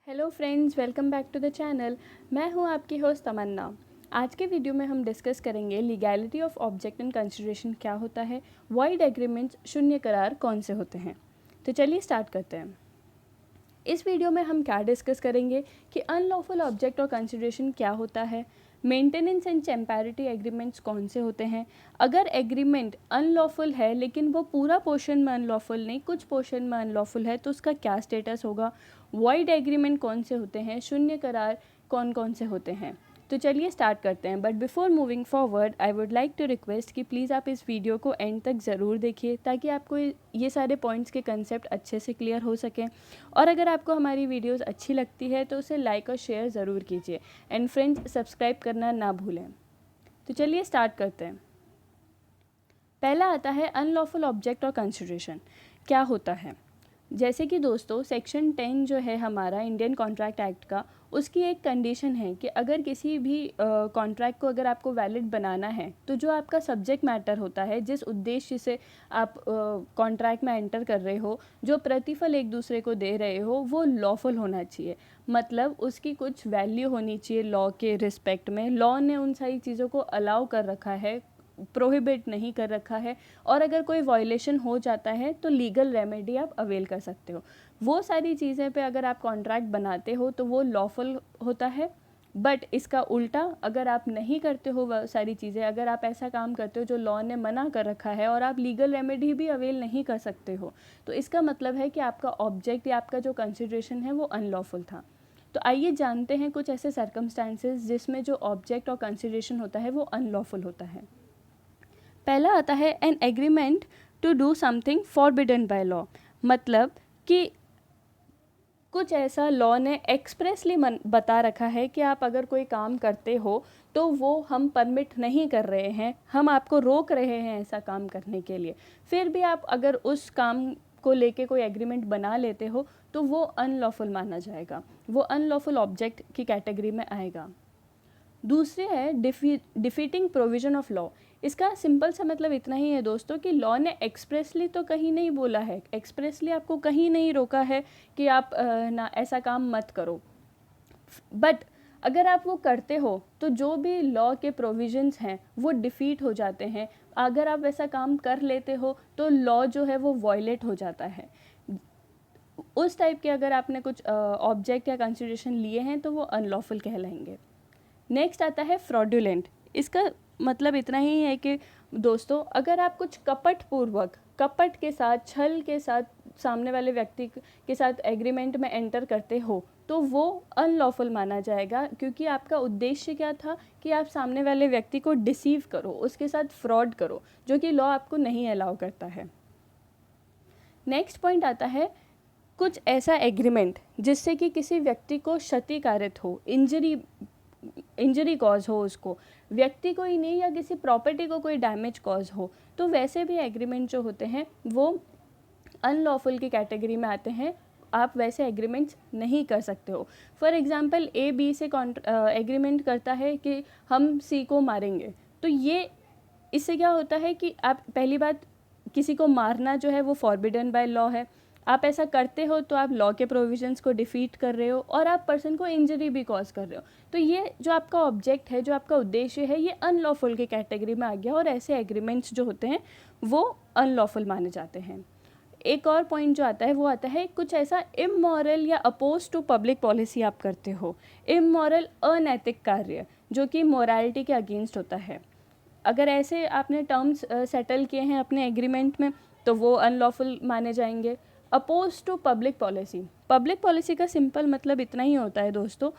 Hello friends, welcome back to the channel. मैं हूं आपकी होस्ट तमन्ना। आज के वीडियो में हम डिस्कस करेंगे legality of object and consideration क्या होता है, वॉइड एग्रीमेंट्स शून्य करार कौन से होते हैं। तो चलिए स्टार्ट करते हैं। इस वीडियो में हम क्या डिस्कस करेंगे कि अनलॉफुल ऑब्जेक्ट और कंसिडरेशन क्या होता है, मेंटेनेंस एंड टेम्पैरिटी एग्रीमेंट्स कौन से होते हैं, अगर एग्रीमेंट अनलॉफुल है लेकिन वो पूरा पोर्शन में अनलॉफुल नहीं कुछ पोर्शन में अनलॉफुल है तो उसका क्या स्टेटस होगा, वॉइड एग्रीमेंट कौन से होते हैं, शून्य करार कौन कौन से होते हैं। तो चलिए स्टार्ट करते हैं। But before moving forward I would like to request कि प्लीज़ आप इस वीडियो को एंड तक ज़रूर देखिए ताकि आपको ये सारे पॉइंट्स के कंसेप्ट अच्छे से क्लियर हो सकें। और अगर आपको हमारी वीडियोस अच्छी लगती है तो उसे लाइक और शेयर ज़रूर कीजिए एंड फ्रेंड्स सब्सक्राइब करना ना भूलें। तो चलिए स्टार्ट करते हैं। पहला आता है अनलॉफुल ऑब्जेक्ट और कंसिडरेशन क्या होता है। जैसे कि दोस्तों सेक्शन 10 जो है हमारा इंडियन कॉन्ट्रैक्ट एक्ट का, उसकी एक कंडीशन है कि अगर किसी भी कॉन्ट्रैक्ट को अगर आपको वैलिड बनाना है तो जो आपका सब्जेक्ट मैटर होता है, जिस उद्देश्य से आप कॉन्ट्रैक्ट में एंटर कर रहे हो, जो प्रतिफल एक दूसरे को दे रहे हो, वो लॉफुल होना चाहिए। मतलब उसकी कुछ वैल्यू होनी चाहिए लॉ के रिस्पेक्ट में। लॉ ने उन सारी चीज़ों को अलाउ कर रखा है, प्रोहिबिट नहीं कर रखा है, और अगर कोई वायलेशन हो जाता है तो लीगल रेमेडी आप अवेल कर सकते हो। वो सारी चीज़ें पे अगर आप कॉन्ट्रैक्ट बनाते हो तो वो लॉफुल होता है। बट इसका उल्टा अगर आप नहीं करते हो वो सारी चीज़ें, अगर आप ऐसा काम करते हो जो लॉ ने मना कर रखा है और आप लीगल रेमेडी भी अवेल नहीं कर सकते हो, तो इसका मतलब है कि आपका ऑब्जेक्ट या आपका जो कंसिडरेशन है वो अनलॉफुल था। तो आइए जानते हैं कुछ ऐसे सर्कमस्टांसेस जिसमें जो ऑब्जेक्ट और कंसिडरेशन होता है वो अनलॉफुल होता है। पहला आता है an agreement to do something forbidden by law. मतलब कि कुछ ऐसा लॉ ने एक्सप्रेसली बता रखा है कि आप अगर कोई काम करते हो तो वो हम परमिट नहीं कर रहे हैं, हम आपको रोक रहे हैं ऐसा काम करने के लिए। फिर भी आप अगर उस काम को लेके कोई एग्रीमेंट बना लेते हो तो वो अनलॉफुल माना जाएगा, वो अनलॉफुल ऑब्जेक्ट की कैटेगरी में आएगा। दूसरे है डिफीटिंग प्रोविजन ऑफ लॉ। इसका सिंपल सा मतलब इतना ही है दोस्तों कि लॉ ने एक्सप्रेसली तो कहीं नहीं बोला है, एक्सप्रेसली आपको कहीं नहीं रोका है कि आप ना ऐसा काम मत करो। बट अगर आप वो करते हो तो जो भी लॉ के प्रोविजंस हैं वो डिफीट हो जाते हैं। अगर आप वैसा काम कर लेते हो तो लॉ जो है वो वॉयलेट हो जाता है। उस टाइप के अगर आपने कुछ ऑब्जेक्ट या कंसिडरेशन लिए हैं तो वो अनलॉफुल कहलाएंगे। नेक्स्ट आता है फ्रॉडुलेंट। इसका मतलब इतना ही है कि दोस्तों अगर आप कुछ कपट के साथ, छल के साथ सामने वाले व्यक्ति के साथ एग्रीमेंट में एंटर करते हो तो वो अनलॉफुल माना जाएगा, क्योंकि आपका उद्देश्य क्या था कि आप सामने वाले व्यक्ति को डिसीव करो, उसके साथ फ्रॉड करो, जो कि लॉ आपको नहीं अलाउ करता है। नेक्स्ट पॉइंट आता है कुछ ऐसा एग्रीमेंट जिससे कि किसी व्यक्ति को क्षतिकारित हो, इंजरी कॉज हो, उसको व्यक्ति को ही नहीं या किसी प्रॉपर्टी को कोई डैमेज कॉज हो, तो वैसे भी एग्रीमेंट जो होते हैं वो अनलॉफुल की कैटेगरी में आते हैं। आप वैसे एग्रीमेंट्स नहीं कर सकते हो। फॉर एग्जांपल ए बी से एग्रीमेंट करता है कि हम सी को मारेंगे, तो ये इससे क्या होता है कि आप पहली बात, किसी को मारना जो है वो फॉरबिडन बाय लॉ है। आप ऐसा करते हो तो आप लॉ के प्रोविजंस को डिफीट कर रहे हो और आप पर्सन को इंजरी भी कॉज कर रहे हो। तो ये जो आपका ऑब्जेक्ट है, जो आपका उद्देश्य है, ये अनलॉफुल की कैटेगरी में आ गया और ऐसे एग्रीमेंट्स जो होते हैं वो अनलॉफुल माने जाते हैं। एक और पॉइंट जो आता है वो आता है कुछ ऐसा इमोरल या अपोज टू पब्लिक पॉलिसी आप करते हो। इमोरल अनैतिक कार्य जो कि मोरालिटी के अगेंस्ट होता है। अगर ऐसे आपने टर्म्स सेटल किए हैं अपने एग्रीमेंट में तो वो अनलॉफुल माने जाएंगे। अपोज टू पब्लिक पॉलिसी का सिंपल मतलब इतना ही होता है दोस्तों,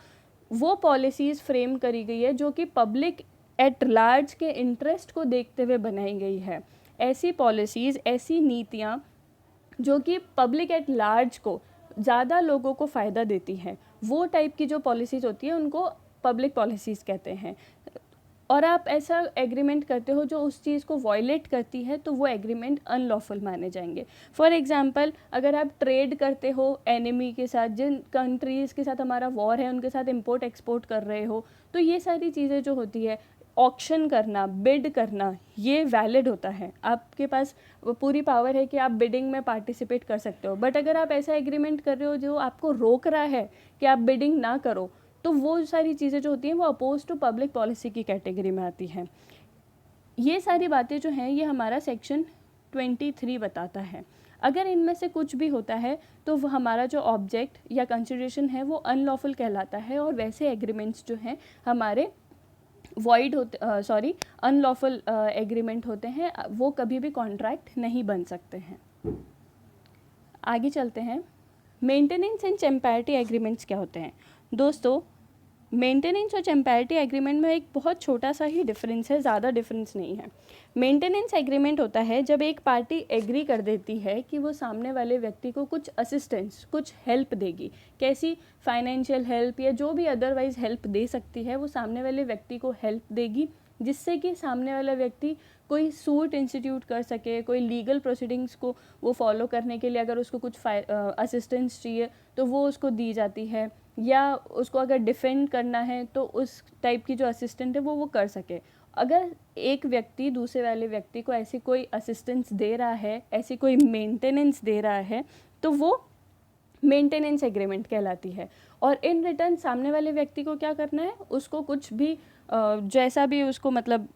वो पॉलिसीज़ फ्रेम करी गई है जो कि पब्लिक एट लार्ज के इंटरेस्ट को देखते हुए बनाई गई है। ऐसी पॉलिसीज़, ऐसी नीतियाँ जो कि पब्लिक एट लार्ज को, ज़्यादा लोगों को फ़ायदा देती हैं, वो टाइप की जो पॉलिसीज़ होती है उनको पब्लिक पॉलिसीज़ कहते हैं। और आप ऐसा एग्रीमेंट करते हो जो उस चीज़ को वॉयलेट करती है तो वो एग्रीमेंट अनलॉफुल माने जाएंगे। फॉर एग्जांपल अगर आप ट्रेड करते हो एनिमी के साथ, जिन कंट्रीज़ के साथ हमारा वॉर है उनके साथ इंपोर्ट एक्सपोर्ट कर रहे हो, तो ये सारी चीज़ें जो होती है ऑक्शन करना, बिड करना, ये वैलिड होता है। आपके पास वो पूरी पावर है कि आप बिडिंग में पार्टिसिपेट कर सकते हो। बट अगर आप ऐसा एग्रीमेंट कर रहे हो जो आपको रोक रहा है कि आप बिडिंग ना करो, तो वो सारी चीज़ें जो होती हैं वो अपोज टू पब्लिक पॉलिसी की कैटेगरी में आती हैं। ये सारी बातें जो हैं ये हमारा सेक्शन 23 बताता है। अगर इनमें से कुछ भी होता है तो वो हमारा जो ऑब्जेक्ट या कंसिडरेशन है वो अनलॉफुल कहलाता है, और वैसे एग्रीमेंट्स जो हैं हमारे वॉइड होते अनलॉफुल एग्रीमेंट होते हैं, वो कभी भी कॉन्ट्रैक्ट नहीं बन सकते हैं। आगे चलते हैं। मेंटेनेंस एंड चैम्पैरिटी एग्रीमेंट्स क्या होते हैं? दोस्तों, मेंटेनेंस और चैम्पैरिटी एग्रीमेंट में एक बहुत छोटा सा ही डिफरेंस है, ज़्यादा डिफरेंस नहीं है। मेंटेनेंस एग्रीमेंट होता है जब एक पार्टी एग्री कर देती है कि वो सामने वाले व्यक्ति को कुछ असिस्टेंस, कुछ हेल्प देगी। कैसी? फाइनेंशियल हेल्प या जो भी अदरवाइज हेल्प दे सकती है, वो सामने वाले व्यक्ति को हेल्प देगी, जिससे कि सामने वाला व्यक्ति कोई सूट इंस्टीट्यूट कर सके, कोई लीगल प्रोसीडिंग्स को वो फॉलो करने के लिए अगर उसको कुछ असिस्टेंस चाहिए तो वो उसको दी जाती है, या उसको अगर डिफेंड करना है तो उस टाइप की जो असिस्टेंट है वो कर सके। अगर एक व्यक्ति दूसरे वाले व्यक्ति को ऐसी कोई असिस्टेंस दे रहा है, ऐसी कोई मेंटेनेंस दे रहा है, तो वो मेंटेनेंस एग्रीमेंट कहलाती है। और इन रिटर्न सामने वाले व्यक्ति को क्या करना है? उसको कुछ भी जैसा भी उसको मतलब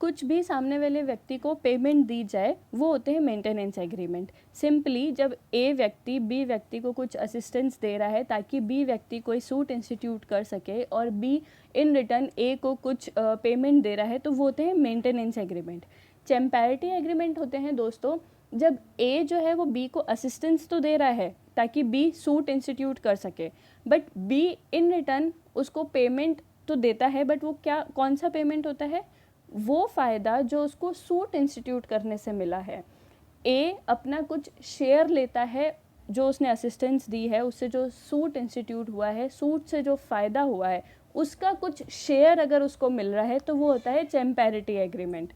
कुछ भी सामने वाले व्यक्ति को पेमेंट दी जाए, वो होते हैं मेंटेनेंस एग्रीमेंट। सिंपली जब ए व्यक्ति बी व्यक्ति को कुछ असिस्टेंस दे रहा है ताकि बी व्यक्ति कोई सूट इंस्टीट्यूट कर सके, और बी इन रिटर्न ए को कुछ पेमेंट दे रहा है, तो वो होते हैं मेंटेनेंस एग्रीमेंट। चैम्पैरिटी एग्रीमेंट होते हैं दोस्तों जब ए जो है वो बी को असिस्टेंस तो दे रहा है ताकि बी सूट इंस्टीट्यूट कर सके, बट बी इन रिटर्न उसको पेमेंट तो देता है, बट वो क्या, कौन सा पेमेंट होता है? वो फ़ायदा जो उसको सूट इंस्टीट्यूट करने से मिला है। ए अपना कुछ शेयर लेता है जो उसने असिस्टेंस दी है, उससे जो सूट इंस्टीट्यूट हुआ है, सूट से जो फ़ायदा हुआ है, उसका कुछ शेयर अगर उसको मिल रहा है तो वो होता है चैम्पैरिटी एग्रीमेंट।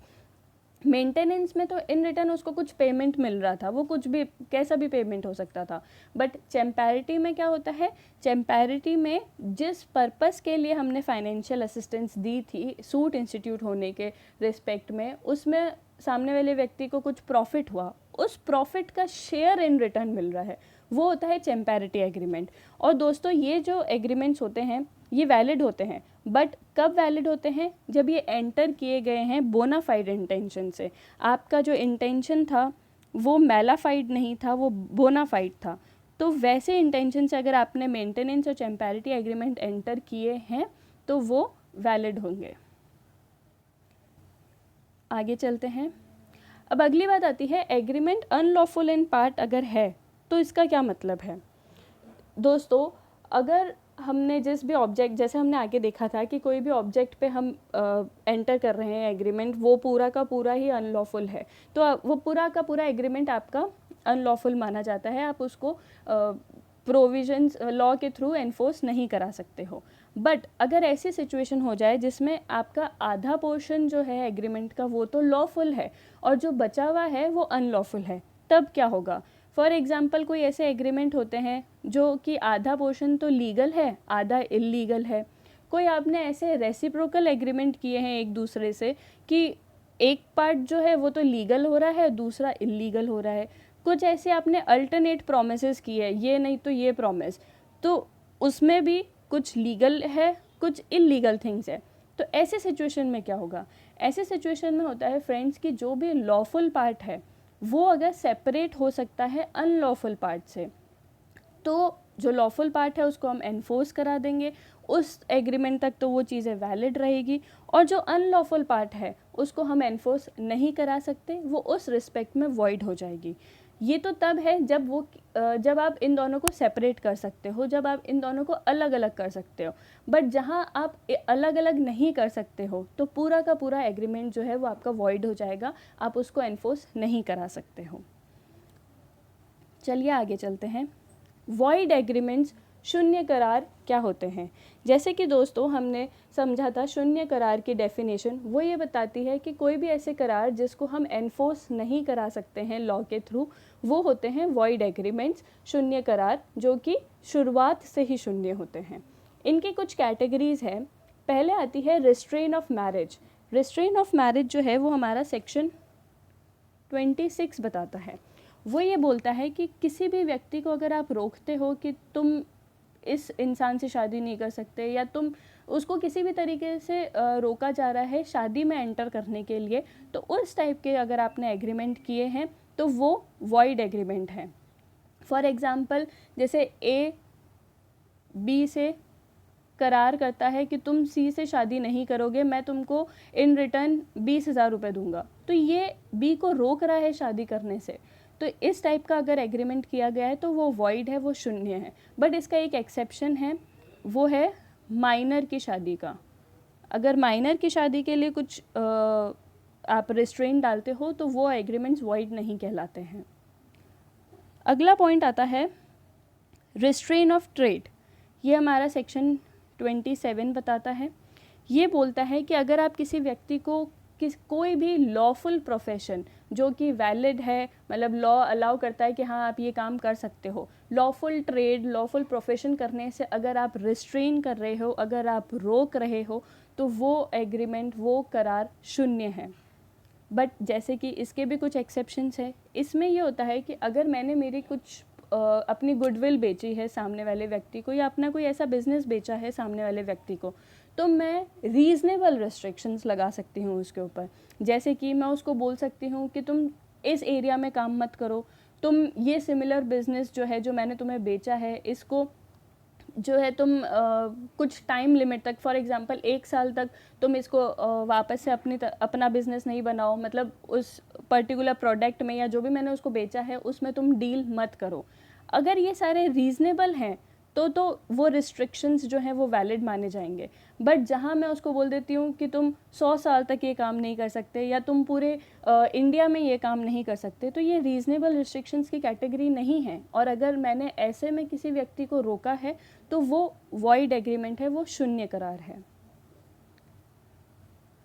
मेंटेनेंस में तो इन रिटर्न उसको कुछ पेमेंट मिल रहा था, वो कुछ भी कैसा भी पेमेंट हो सकता था। बट चैम्पैरिटी में क्या होता है? चैम्पैरिटी में जिस पर्पस के लिए हमने फाइनेंशियल असिस्टेंस दी थी सूट इंस्टीट्यूट होने के रिस्पेक्ट में, उसमें सामने वाले व्यक्ति को कुछ प्रॉफिट हुआ, उस प्रॉफिट का शेयर इन रिटर्न मिल रहा है, वो होता है चैम्पैरिटी एग्रीमेंट। और दोस्तों ये जो एग्रीमेंट्स होते हैं ये वैलिड होते हैं, बट कब वैलिड होते हैं? जब ये एंटर किए गए हैं बोनाफाइड इंटेंशन से। आपका जो इंटेंशन था वो मैलाफाइड नहीं था, वो बोनाफाइड था। तो वैसे इंटेंशन से अगर आपने मेंटेनेंस और चैम्पैरिटी एग्रीमेंट एंटर किए हैं तो वो वैलिड होंगे। आगे चलते हैं। अब अगली बात आती है, एग्रीमेंट अनलॉफुल इन पार्ट अगर है तो इसका क्या मतलब है? दोस्तों, अगर हमने जिस भी ऑब्जेक्ट, जैसे हमने आगे देखा था कि कोई भी ऑब्जेक्ट पे हम एंटर कर रहे हैं एग्रीमेंट, वो पूरा का पूरा ही अनलॉफुल है, तो वो पूरा का पूरा एग्रीमेंट आपका अनलॉफुल माना जाता है। आप उसको प्रोविजंस लॉ के थ्रू एनफोर्स नहीं करा सकते हो। बट अगर ऐसी सिचुएशन हो जाए जिसमें आपका आधा पोर्शन जो है एग्रीमेंट का वो तो लॉफुल है और जो बचा हुआ है वो अनलॉफुल है, तब क्या होगा? फॉर एग्ज़ाम्पल कोई ऐसे एग्रीमेंट होते हैं जो कि आधा पोर्शन तो लीगल है, आधा इलीगल है। कोई आपने ऐसे रेसिप्रोकल एग्रीमेंट किए हैं एक दूसरे से कि एक पार्ट जो है वो तो लीगल हो रहा है, दूसरा इलीगल हो रहा है। कुछ ऐसे आपने अल्टरनेट प्रोमिसेस किए, ये नहीं तो ये प्रॉमिस, तो उसमें भी कुछ लीगल है, कुछ इलीगल थिंग्स है। तो ऐसे सिचुएशन में क्या होगा? ऐसे सिचुएशन में होता है फ्रेंड्स कि जो भी लॉफुल पार्ट है वो अगर सेपरेट हो सकता है अनलॉफुल पार्ट से, तो जो लॉफुल पार्ट है उसको हम एनफोर्स करा देंगे, उस एग्रीमेंट तक तो वो चीज़ें वैलिड रहेगी, और जो अनलॉफुल पार्ट है उसको हम एनफोर्स नहीं करा सकते, वो उस रिस्पेक्ट में वॉइड हो जाएगी। ये तो तब है जब आप इन दोनों को सेपरेट कर सकते हो, जब आप इन दोनों को अलग अलग कर सकते हो। बट जहाँ आप अलग अलग नहीं कर सकते हो तो पूरा का पूरा एग्रीमेंट जो है वो आपका वॉइड हो जाएगा, आप उसको एनफोर्स नहीं करा सकते हो। चलिए आगे चलते हैं। वॉइड एग्रीमेंट्स, शून्य करार क्या होते हैं? जैसे कि दोस्तों हमने समझा था शून्य करार की डेफिनेशन, वो ये बताती है कि कोई भी ऐसे करार जिसको हम एनफोर्स नहीं करा सकते हैं लॉ के थ्रू, वो होते हैं वॉइड एग्रीमेंट्स, शून्य करार, जो कि शुरुआत से ही शून्य होते हैं। इनकी कुछ कैटेगरीज़ है। पहले आती है restrain of marriage. Restrain of marriage जो है वो हमारा सेक्शन 26 बताता है। वो ये बोलता है कि किसी भी व्यक्ति को अगर आप रोकते हो कि तुम इस इंसान से शादी नहीं कर सकते, या तुम उसको किसी भी तरीके से रोका जा रहा है शादी में एंटर करने के लिए, तो उस टाइप के अगर आपने एग्रीमेंट किए हैं तो वो वॉइड एग्रीमेंट है। फॉर एग्ज़ाम्पल, जैसे ए बी से करार करता है कि तुम सी से शादी नहीं करोगे, मैं तुमको इन रिटर्न 20,000 रुपये दूंगा, तो ये बी को रोक रहा है शादी करने से। तो इस टाइप का अगर एग्रीमेंट किया गया है तो वो वॉइड है, वो शून्य है। बट इसका एक एक्सेप्शन है, वो है माइनर की शादी का। अगर माइनर की शादी के लिए कुछ आप रिस्ट्रेन डालते हो तो वो एग्रीमेंट्स वॉइड नहीं कहलाते हैं। अगला पॉइंट आता है रिस्ट्रेन ऑफ ट्रेड। ये हमारा सेक्शन 27 बताता है। ये बोलता है कि अगर आप किसी व्यक्ति को कोई भी लॉफुल प्रोफेशन जो कि वैलिड है, मतलब लॉ अलाउ करता है कि हाँ आप ये काम कर सकते हो, लॉफुल ट्रेड, लॉफुल प्रोफेशन करने से अगर आप रिस्ट्रेन कर रहे हो, अगर आप रोक रहे हो, तो वो एग्रीमेंट, वो करार शून्य है। बट जैसे कि इसके भी कुछ एक्सेप्शंस है। इसमें ये होता है कि अगर मैंने मेरी कुछ अपनी गुडविल बेची है सामने वाले व्यक्ति को, या अपना कोई ऐसा बिजनेस बेचा है सामने वाले व्यक्ति को, तो मैं रीज़नेबल रेस्ट्रिक्शंस लगा सकती हूँ उसके ऊपर। जैसे कि मैं उसको बोल सकती हूँ कि तुम इस एरिया में काम मत करो, तुम ये सिमिलर बिजनेस जो है, जो मैंने तुम्हें बेचा है, इसको जो है तुम कुछ टाइम लिमिट तक, फॉर एग्जांपल 1 साल तक तुम इसको वापस से अपना बिजनेस नहीं बनाओ, मतलब उस पर्टिकुलर प्रोडक्ट में या जो भी मैंने उसको बेचा है उसमें तुम डील मत करो। अगर ये सारे रीज़नेबल हैं तो वो रिस्ट्रिक्शंस जो हैं वो वैलिड माने जाएंगे। बट जहाँ मैं उसको बोल देती हूँ कि तुम 100 साल तक ये काम नहीं कर सकते, या तुम पूरे इंडिया में ये काम नहीं कर सकते, तो ये रीज़नेबल रिस्ट्रिक्शंस की कैटेगरी नहीं है। और अगर मैंने ऐसे में किसी व्यक्ति को रोका है तो वो वॉइड एग्रीमेंट है, वो शून्य करार है।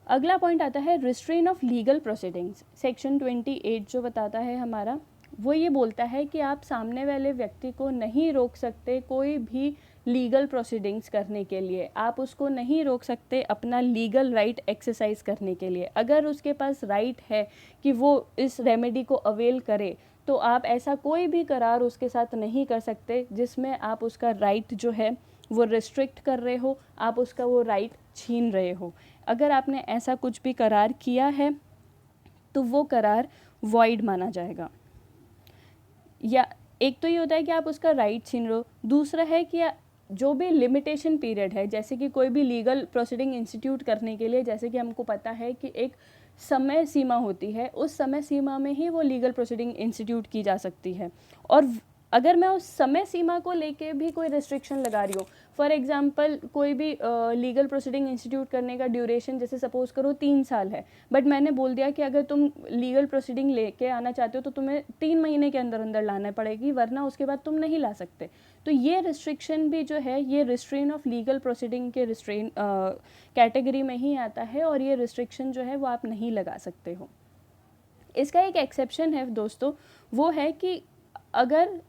अगला पॉइंट आता है restrain of legal proceedings. Section 28 जो बताता है हमारा, वो ये बोलता है कि आप सामने वाले व्यक्ति को नहीं रोक सकते कोई भी लीगल प्रोसीडिंग्स करने के लिए। आप उसको नहीं रोक सकते अपना लीगल राइट एक्सरसाइज करने के लिए। अगर उसके पास राइट है कि वो इस रेमेडी को अवेल करे, तो आप ऐसा कोई भी करार उसके साथ नहीं कर सकते जिसमें आप उसका राइट जो है वो रिस्ट्रिक्ट कर रहे हो, आप उसका वो राइट छीन रहे हो। अगर आपने ऐसा कुछ भी करार किया है तो वो करार वॉइड माना जाएगा। या एक तो ये होता है कि आप उसका राइट छीन रहे हो, दूसरा है कि जो भी लिमिटेशन पीरियड है, जैसे कि कोई भी लीगल प्रोसीडिंग इंस्टीट्यूट करने के लिए, जैसे कि हमको पता है कि एक समय सीमा होती है, उस समय सीमा में ही वो लीगल प्रोसीडिंग इंस्टीट्यूट की जा सकती है। और अगर मैं उस समय सीमा को लेके भी कोई रिस्ट्रिक्शन लगा रही हूँ, फॉर एग्जांपल कोई भी लीगल प्रोसीडिंग इंस्टीट्यूट करने का ड्यूरेशन जैसे सपोज करो 3 साल है, बट मैंने बोल दिया कि अगर तुम लीगल प्रोसीडिंग लेके आना चाहते हो तो तुम्हें 3 महीने के अंदर अंदर लाना पड़ेगी, वरना उसके बाद तुम नहीं ला सकते। तो ये रिस्ट्रिक्शन भी जो है, ये रिस्ट्रेन ऑफ लीगल प्रोसीडिंग के रिस्ट्रेन कैटेगरी में ही आता है, और ये रिस्ट्रिक्शन जो है वो आप नहीं लगा सकते हो। इसका एक एक्सेप्शन है दोस्तों, वो है कि अगर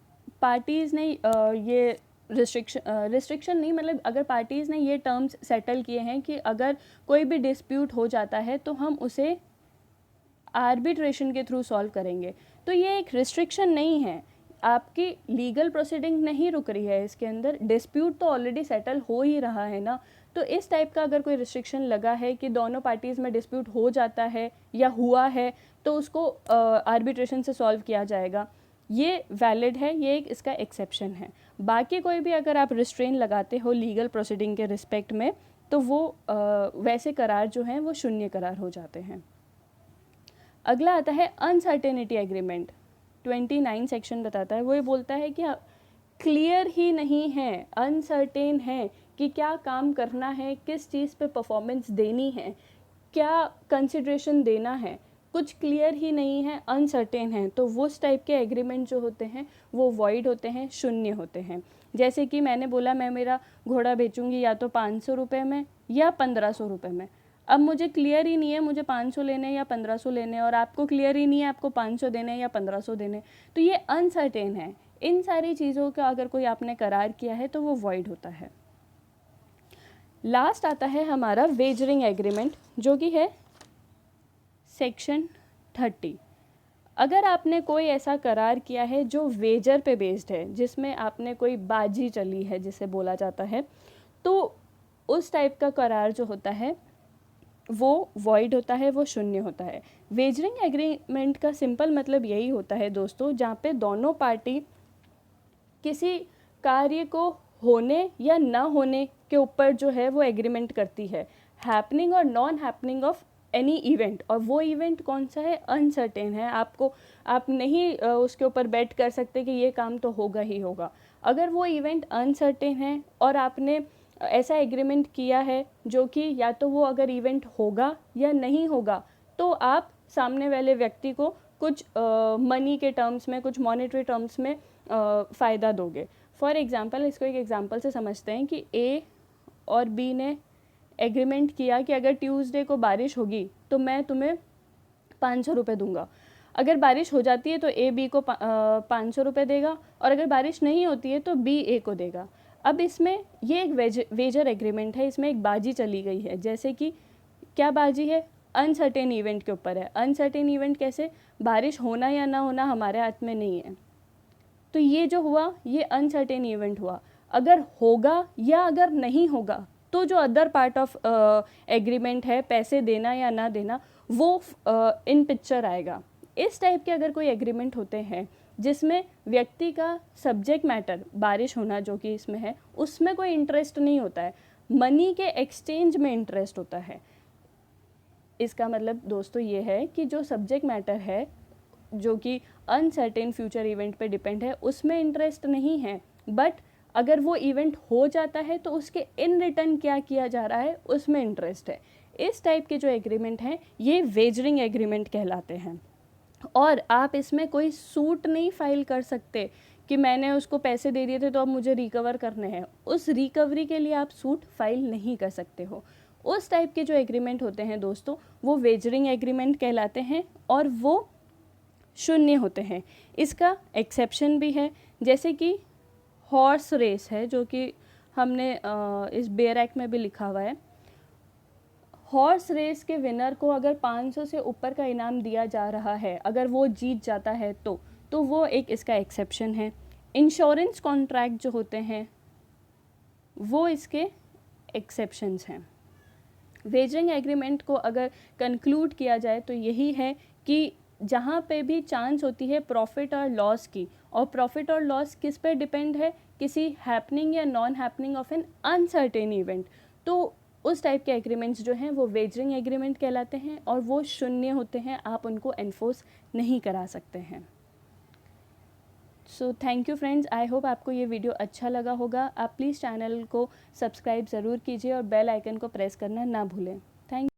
पार्टीज़ ने ये रिस्ट्रिक्शन नहीं, मतलब अगर पार्टीज़ ने ये टर्म्स सेटल किए हैं कि अगर कोई भी डिस्प्यूट हो जाता है तो हम उसे आर्बिट्रेशन के थ्रू सॉल्व करेंगे, तो ये एक रिस्ट्रिक्शन नहीं है। आपकी लीगल प्रोसीडिंग नहीं रुक रही है, इसके अंदर डिस्प्यूट तो ऑलरेडी सेटल हो ही रहा है ना। तो इस टाइप का अगर कोई रिस्ट्रिक्शन लगा है कि दोनों पार्टीज़ में डिस्प्यूट हो जाता है या हुआ है, तो उसको आर्बिट्रेशन से सॉल्व किया जाएगा, ये वैलिड है, ये एक इसका एक्सेप्शन है। बाकी कोई भी अगर आप रिस्ट्रेन लगाते हो लीगल प्रोसीडिंग के रिस्पेक्ट में, तो वो वैसे करार जो हैं वो शून्य करार हो जाते हैं। अगला आता है अनसर्टेनिटी एग्रीमेंट। 29 सेक्शन बताता है, वो ये बोलता है कि क्लियर ही नहीं है, अनसर्टेन है कि क्या काम करना है, किस चीज़ पे परफॉर्मेंस देनी है, क्या कंसिड्रेशन देना है, कुछ क्लियर ही नहीं है, अनसर्टेन है, तो वो उस टाइप के एग्रीमेंट जो होते हैं वो वॉइड होते हैं, शून्य होते हैं। जैसे कि मैंने बोला मैं मेरा घोड़ा बेचूंगी या तो 500 रुपये में या 1500 रुपये में। अब मुझे क्लियर ही नहीं है मुझे 500 लेने या 1500 लेने, और आपको क्लियर ही नहीं है आपको 500 देने या 1500 देने, तो ये अनसर्टेन है। इन सारी चीज़ों का अगर कोई आपने करार किया है तो वो वॉइड होता है। लास्ट आता है हमारा वेजरिंग एग्रीमेंट, जो कि है सेक्शन 30। अगर आपने कोई ऐसा करार किया है जो वेजर पे बेस्ड है, जिसमें आपने कोई बाजी चली है जिसे बोला जाता है, तो उस टाइप का करार जो होता है वो वॉइड होता है, वो शून्य होता है। वेजरिंग एग्रीमेंट का सिंपल मतलब यही होता है दोस्तों, जहाँ पे दोनों पार्टी किसी कार्य को होने या ना होने के ऊपर जो है वो एग्रीमेंट करती है, हैपनिंग और non happening of any event. और वो इवेंट कौन सा है? अनसर्टेन है। आप नहीं उसके ऊपर बेट कर सकते कि ये काम तो होगा ही होगा। अगर वो इवेंट अनसर्टेन है और आपने ऐसा एग्रीमेंट किया है जो कि या तो वो अगर इवेंट होगा या नहीं होगा, तो आप सामने वाले व्यक्ति को कुछ मनी के टर्म्स में, कुछ मॉनेटरी टर्म्स में फ़ायदा दोगे। फॉर एग्ज़ाम्पल, इसको एक एग्ज़ाम्पल से समझते हैं कि ए और बी ने एग्रीमेंट किया कि अगर ट्यूसडे को बारिश होगी तो मैं तुम्हें 500 रुपये दूंगा। अगर बारिश हो जाती है तो ए बी को 500 रुपये देगा, और अगर बारिश नहीं होती है तो बी ए को देगा। अब इसमें ये एक वेजर एग्रीमेंट है, इसमें एक बाजी चली गई है। जैसे कि क्या बाजी है? अनसर्टेन इवेंट के ऊपर है। अनसर्टेन इवेंट कैसे? बारिश होना या ना होना हमारे हाथ में नहीं है। तो ये जो हुआ ये अनसर्टेन इवेंट हुआ। अगर होगा या अगर नहीं होगा तो जो अदर पार्ट ऑफ एग्रीमेंट है, पैसे देना या ना देना, वो इन पिक्चर आएगा। इस टाइप के अगर कोई एग्रीमेंट होते हैं जिसमें व्यक्ति का सब्जेक्ट मैटर बारिश होना जो कि इसमें है, उसमें कोई इंटरेस्ट नहीं होता है, मनी के एक्सचेंज में इंटरेस्ट होता है। इसका मतलब दोस्तों ये है कि जो सब्जेक्ट मैटर है जो कि अनसर्टेन फ्यूचर इवेंट पे डिपेंड है, उसमें इंटरेस्ट नहीं है, बट अगर वो इवेंट हो जाता है तो उसके इन रिटर्न क्या किया जा रहा है उसमें इंटरेस्ट है। इस टाइप के जो एग्रीमेंट हैं ये वेजरिंग एग्रीमेंट कहलाते हैं। और आप इसमें कोई सूट नहीं फाइल कर सकते कि मैंने उसको पैसे दे दिए थे तो अब मुझे रिकवर करने हैं। उस रिकवरी के लिए आप सूट फाइल नहीं कर सकते हो। उस टाइप के जो एग्रीमेंट होते हैं दोस्तों वो वेजरिंग एग्रीमेंट कहलाते हैं और वो शून्य होते हैं। इसका एक्सेप्शन भी है, जैसे कि हॉर्स रेस है जो कि हमने इस बेयर एक्ट में भी लिखा हुआ है। हॉर्स रेस के विनर को अगर 500 से ऊपर का इनाम दिया जा रहा है, अगर वो जीत जाता है तो वो एक इसका एक्सेप्शन है। इंश्योरेंस कॉन्ट्रैक्ट जो होते हैं वो इसके एक्सेप्शंस हैं। वेजरिंग एग्रीमेंट को अगर कंक्लूड किया जाए तो यही है कि जहाँ पे भी चांस होती है प्रॉफिट और लॉस की, और प्रॉफिट और लॉस किस पे डिपेंड है? किसी हैपनिंग या non happening of N uncertain event, तो उस टाइप के एग्रीमेंट्स जो हैं वो वेजरिंग एग्रीमेंट कहलाते हैं और वो शून्य होते हैं, आप उनको एनफोर्स नहीं करा सकते हैं। So thank you friends, I hope आपको ये वीडियो अच्छा लगा होगा। आप प्लीज़ चैनल को सब्सक्राइब ज़रूर कीजिए और बेल आइकन को प्रेस करना ना भूलें। थैंक